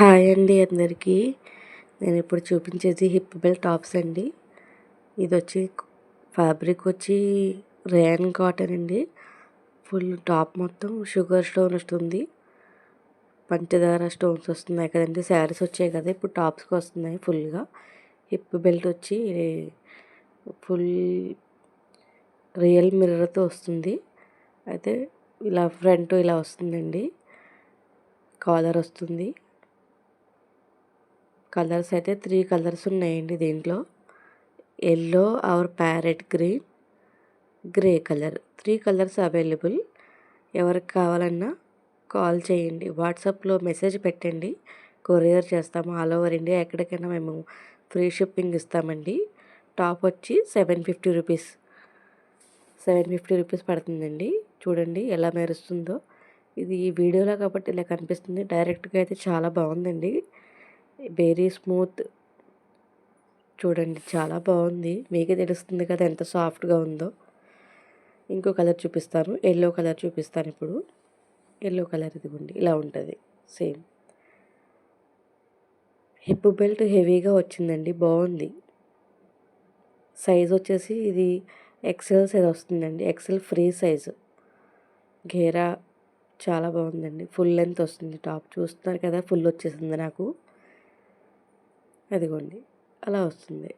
Hi అండి అందరికీ. నేను ఇప్పుడు చూపించేది హిప్ బెల్ట్ టాప్స్ అండి. ఇది వచ్చి ఫ్యాబ్రిక్ వచ్చి రేయన్ కాటన్ అండి. ఫుల్ టాప్ మొత్తం షుగర్ స్టోన్ వస్తుంది, పంచదార స్టోన్స్ వస్తున్నాయి కదండి. శారీస్ వచ్చాయి కదా, ఇప్పుడు టాప్స్కి వస్తున్నాయి ఫుల్గా. హిప్ బెల్ట్ వచ్చి ఫుల్ రియల్ మిర్రర్తో వస్తుంది. అయితే ఇలా ఫ్రంట్ ఇలా వస్తుందండి, కాలర్ వస్తుంది. కలర్స్ అయితే 3 కలర్స్ ఉన్నాయండి దీంట్లో. Yellow or parrot green, grey colour, 3 colours available. ఎవరికి కావాలన్నా కాల్ చేయండి, వాట్సాప్లో మెసేజ్ పెట్టండి. కొరియర్ చేస్తాము ఆల్ ఓవర్ ఇండియా, ఎక్కడికైనా మేము ఫ్రీ షిప్పింగ్ ఇస్తామండి. టాప్ వచ్చి 750 రూపీస్, 750 రూపీస్ పడుతుందండి. చూడండి ఎలా మెరుస్తుందో. ఇది వీడియోలో కాబట్టి ఇలా కనిపిస్తుంది, డైరెక్ట్గా అయితే చాలా బాగుందండి. వెరీ స్మూత్, చూడండి చాలా బాగుంది. మీకే తెలుస్తుంది కదా ఎంత సాఫ్ట్గా ఉందో. ఇంకో కలర్ చూపిస్తాను, ఎల్లో కలర్ చూపిస్తాను ఇప్పుడు. ఎల్లో కలర్ ఇదిగోండి ఇలా ఉంటుంది సేమ్. హిప్ బెల్ట్ హెవీగా వచ్చిందండి, బాగుంది. సైజ్ వచ్చేసి ఇది ఎక్సెల్ సైజ్ వస్తుందండి, ఎక్సెల్ ఫ్రీ సైజు. ఘేరా చాలా బాగుందండి, ఫుల్ లెంత్ వస్తుంది. టాప్ చూస్తున్నారు కదా, ఫుల్ వచ్చేసింది నాకు. అదిగోండి అలా వస్తుంది.